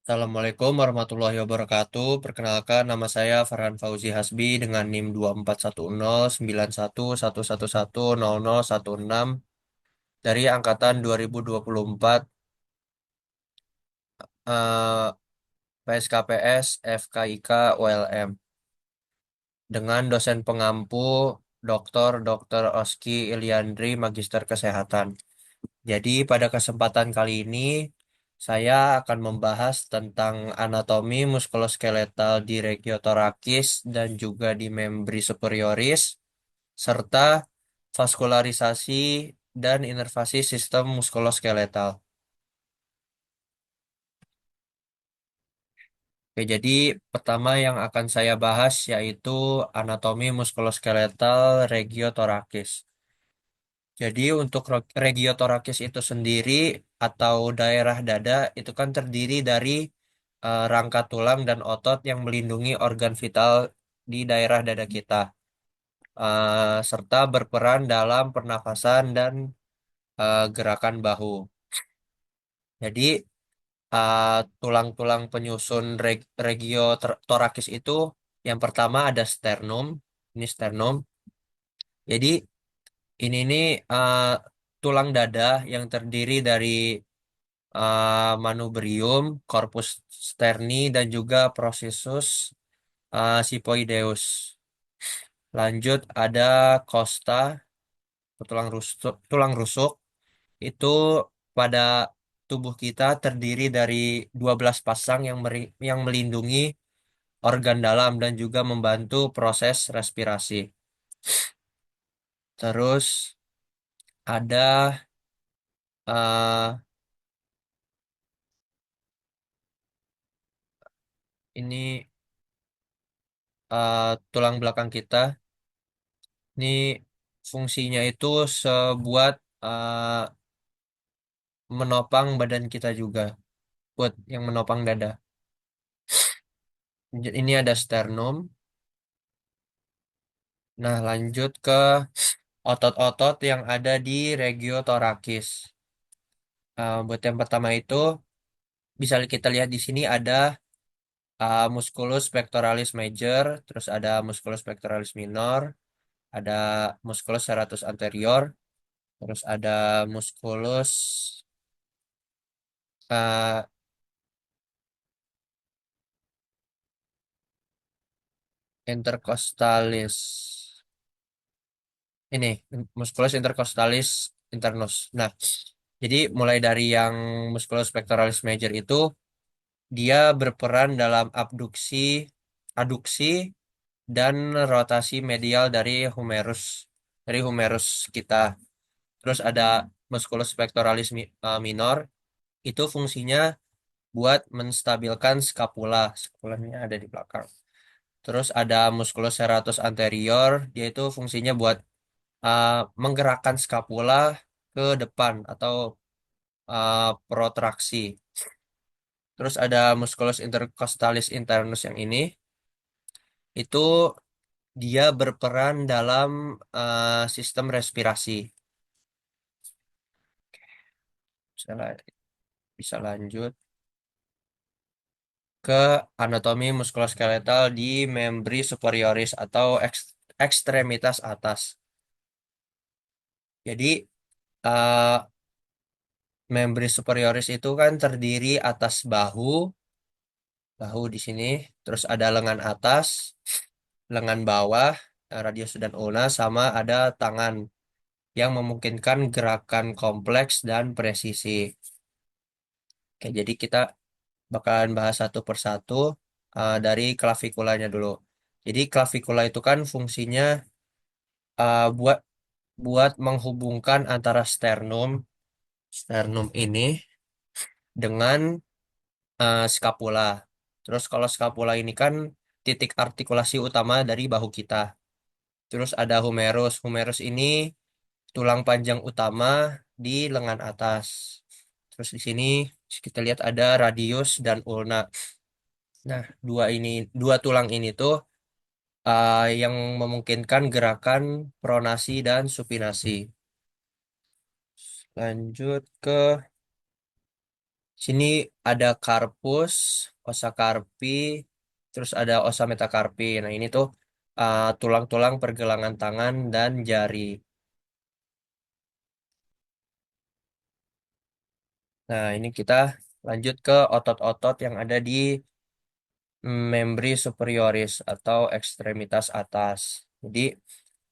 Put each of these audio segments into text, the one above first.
Assalamualaikum warahmatullahi wabarakatuh. Perkenalkan, nama saya Farhan Fauzi Hasbi dengan NIM 24109111110016 dari angkatan 2024 eh, PSKPS FKIK ULM dengan dosen pengampu Dr. Oski Iliandri Magister Kesehatan. Jadi pada kesempatan kali ini saya akan membahas tentang anatomi muskuloskeletal di regiotorakis dan juga di membri superioris serta vaskularisasi dan inervasi sistem muskuloskeletal. Oke, jadi pertama yang akan saya bahas yaitu anatomi muskuloskeletal regiotorakis. Jadi untuk regiotorakis itu sendiri atau daerah dada itu kan terdiri dari rangka tulang dan otot yang melindungi organ vital di daerah dada kita, serta berperan dalam pernafasan dan gerakan bahu. Jadi uh, tulang-tulang penyusun regiotorakis itu yang pertama ada sternum, ini sternum. Jadi ini nih tulang dada yang terdiri dari manubrium, corpus sterni, dan juga processus xiphoideus. Lanjut ada costa, tulang rusuk. Itu pada tubuh kita terdiri dari 12 pasang yang melindungi organ dalam dan juga membantu proses respirasi. Terus ada eh, ini tulang belakang kita. Ini fungsinya itu sebuat eh, menopang badan kita juga, buat yang menopang dada. Ini ada sternum. Nah, lanjut ke otot-otot yang ada di regiotorakis. Buat yang pertama itu bisa kita lihat di sini ada musculus pectoralis major, terus ada musculus pectoralis minor, ada musculus serratus anterior, terus ada musculus uh, intercostalis. Ini musculus intercostalis internus. Nah, jadi mulai dari yang musculus pectoralis major itu dia berperan dalam aduksi dan rotasi medial dari humerus kita. Terus ada musculus pectoralis minor, itu fungsinya buat menstabilkan skapula. Skapulanya ada di belakang. Terus ada musculus serratus anterior, dia itu fungsinya buat uh, menggerakkan skapula ke depan atau protraksi. Terus ada musculus intercostalis internus yang ini, itu dia berperan dalam sistem respirasi. Bisa, bisa lanjut ke anatomi muskuloskeletal di membri superioris atau ekstremitas atas. Jadi eh, membri superioris itu kan terdiri atas bahu di sini, terus ada lengan atas, lengan bawah, radius dan ulna, sama ada tangan yang memungkinkan gerakan kompleks dan presisi. Oke, jadi kita bakalan bahas satu persatu dari klavikulanya dulu. Jadi klavikula itu kan fungsinya buat buat menghubungkan antara sternum ini dengan skapula. Terus kalau skapula ini kan titik artikulasi utama dari bahu kita. Terus ada humerus. Humerus ini tulang panjang utama di lengan atas. Terus di sini kita lihat ada radius dan ulna. Nah, dua tulang ini tuh yang memungkinkan gerakan pronasi dan supinasi. Lanjut ke Sini ada karpus, osa carpi, terus ada osa metacarpi. Nah, ini tuh tulang-tulang pergelangan tangan dan jari. Nah, ini kita lanjut ke otot-otot yang ada di membri superioris atau ekstremitas atas. Jadi,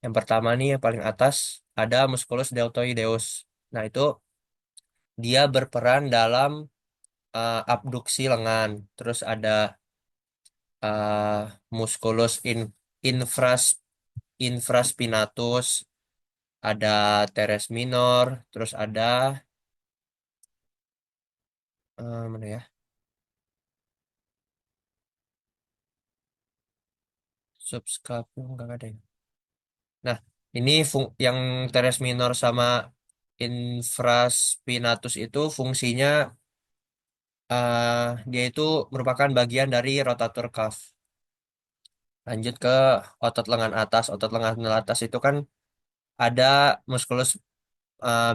yang pertama nih yang paling atas ada musculus deltoideus. Nah, itu dia berperan dalam abduksi lengan. Terus ada musculus infraspinatus, ada teres minor, terus ada mana ya? Subscapula enggak ada ya. Nah, ini yang teres minor sama infraspinatus itu fungsinya dia itu merupakan bagian dari rotator cuff. Lanjut ke otot lengan atas. Otot lengan atas itu kan ada musculus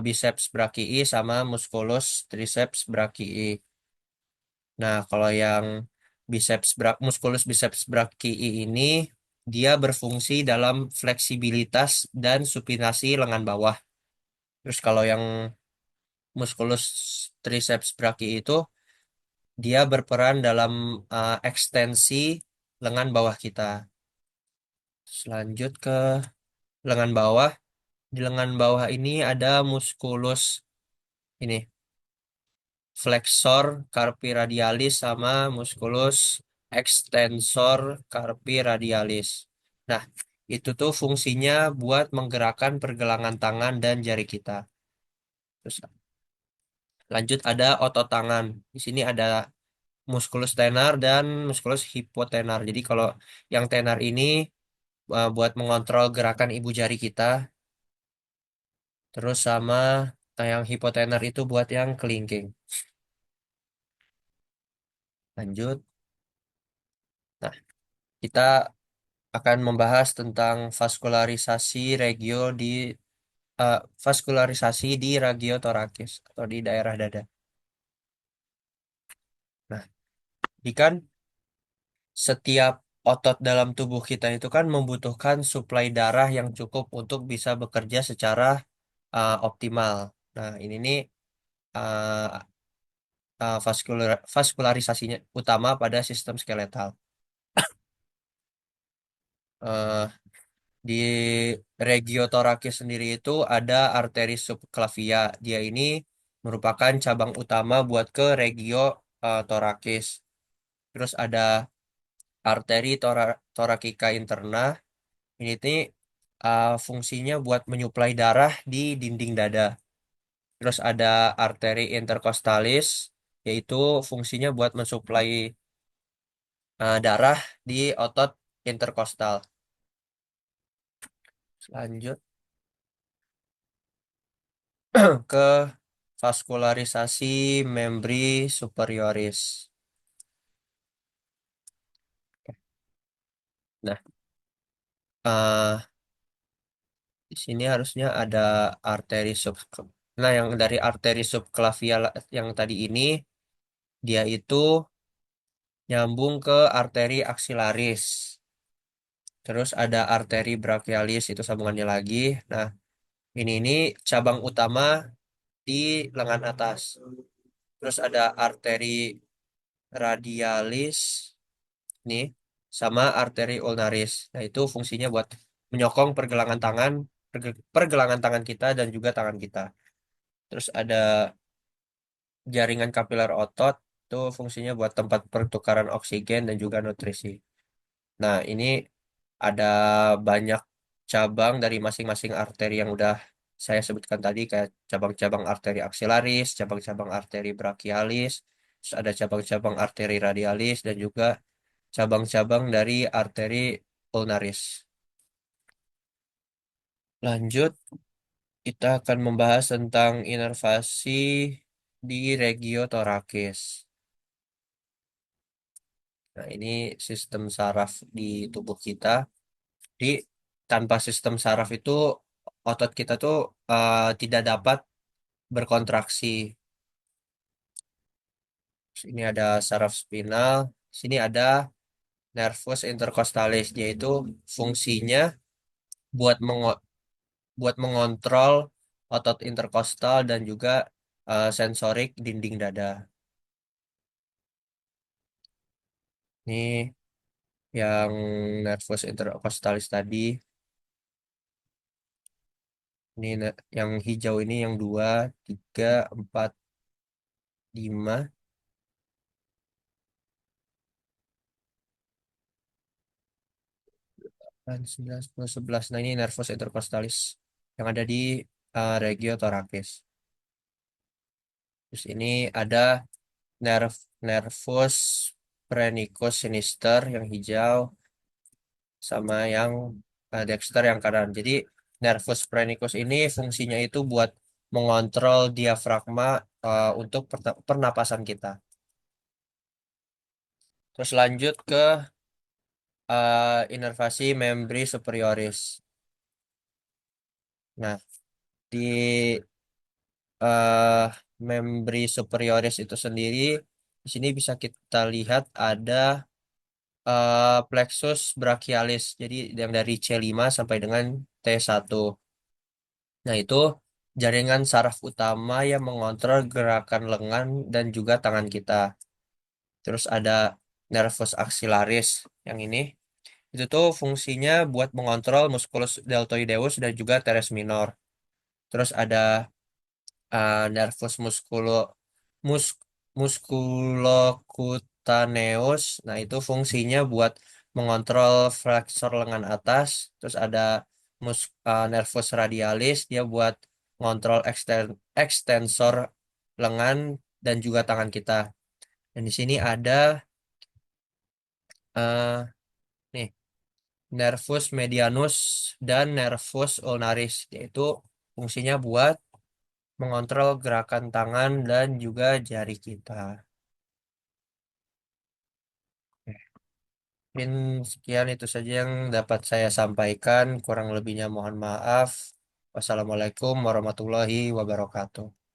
biceps brachii sama musculus triceps brachii. Nah, kalau yang musculus biceps brachii ini dia berfungsi dalam fleksibilitas dan supinasi lengan bawah. Terus kalau yang musculus triceps brachii itu dia berperan dalam ekstensi lengan bawah kita. Selanjut ke lengan bawah. Di lengan bawah ini ada muskulus ini flexor carpi radialis sama musculus extensor carpi radialis. Nah, itu tuh fungsinya buat menggerakkan pergelangan tangan dan jari kita. Terus lanjut ada otot tangan. Di sini ada musculus tenar dan musculus hipotenar. Jadi kalau yang tenar ini buat mengontrol gerakan ibu jari kita, terus sama yang hipotenar itu buat yang kelingking. Lanjut. Nah, kita akan membahas tentang vaskularisasi di ragiotorakis atau di daerah dada. Nah, ini kan setiap otot dalam tubuh kita itu kan membutuhkan suplai darah yang cukup untuk bisa bekerja secara optimal. Nah, ini nih uh, vaskularisasinya utama pada sistem skeletal. Eh, di regiotorakis sendiri itu ada arteri subclavia. Dia ini merupakan cabang utama buat ke regio torakis. Terus ada arteri torakika interna. Ini nih fungsinya buat menyuplai darah di dinding dada. Terus ada arteri intercostalis, yaitu fungsinya buat mensuplai darah di otot interkostal. Lanjut ke vaskularisasi membri superioris. Nah, eh, di sini harusnya ada arteri sub. Nah, yang dari arteri subclavial yang tadi ini dia itu nyambung ke arteri aksilaris. Terus ada arteri brachialis itu sambungannya lagi. Nah, ini cabang utama di lengan atas. Terus ada arteri radialis nih sama arteri ulnaris. Nah, itu fungsinya buat menyokong pergelangan tangan kita dan juga tangan kita. Terus ada jaringan kapiler otot, itu fungsinya buat tempat pertukaran oksigen dan juga nutrisi. Nah, ini ada banyak cabang dari masing-masing arteri yang udah saya sebutkan tadi, kayak cabang-cabang arteri aksilaris, cabang-cabang arteri brachialis, terus ada cabang-cabang arteri radialis, dan juga cabang-cabang dari arteri ulnaris. Lanjut, kita akan membahas tentang inervasi di regiotorakis. Nah, ini sistem saraf di tubuh kita. Jadi, tanpa sistem saraf itu, otot kita tuh tidak dapat berkontraksi. Ini ada saraf spinal. Sini ada nervus intercostalis, yaitu fungsinya buat buat mengontrol otot interkostal dan juga sensorik dinding dada. Ini yang nervus intercostalis tadi. Ini yang hijau ini yang 2, 3, 4, 5, 9, 10, 11. Nah, ini nervus intercostalis yang ada di regio thoracis. Terus ini ada nervus phrenicus sinister yang hijau sama yang dexter yang kanan. Jadi nervus phrenicus ini fungsinya itu buat mengontrol diafragma untuk pernapasan kita. Terus lanjut ke inervasi membri superioris. Nah, di eh, membri superioris itu sendiri, di sini bisa kita lihat ada plexus brachialis. Jadi yang dari C5 sampai dengan T1. Nah, itu jaringan saraf utama yang mengontrol gerakan lengan dan juga tangan kita. Terus ada nervus axillaris yang ini. Itu tuh fungsinya buat mengontrol musculus deltoideus dan juga teres minor. Terus ada nervus mus, musculocutaneus. Nah, itu fungsinya buat mengontrol flexor lengan atas. Terus ada nervus radialis, dia buat ngontrol extensor lengan dan juga tangan kita. Dan di sini ada eh, nih nervus medianus dan nervus ulnaris, yaitu fungsinya buat mengontrol gerakan tangan dan juga jari kita. Mungkin sekian itu saja yang dapat saya sampaikan. Kurang lebihnya mohon maaf. Wassalamualaikum warahmatullahi wabarakatuh.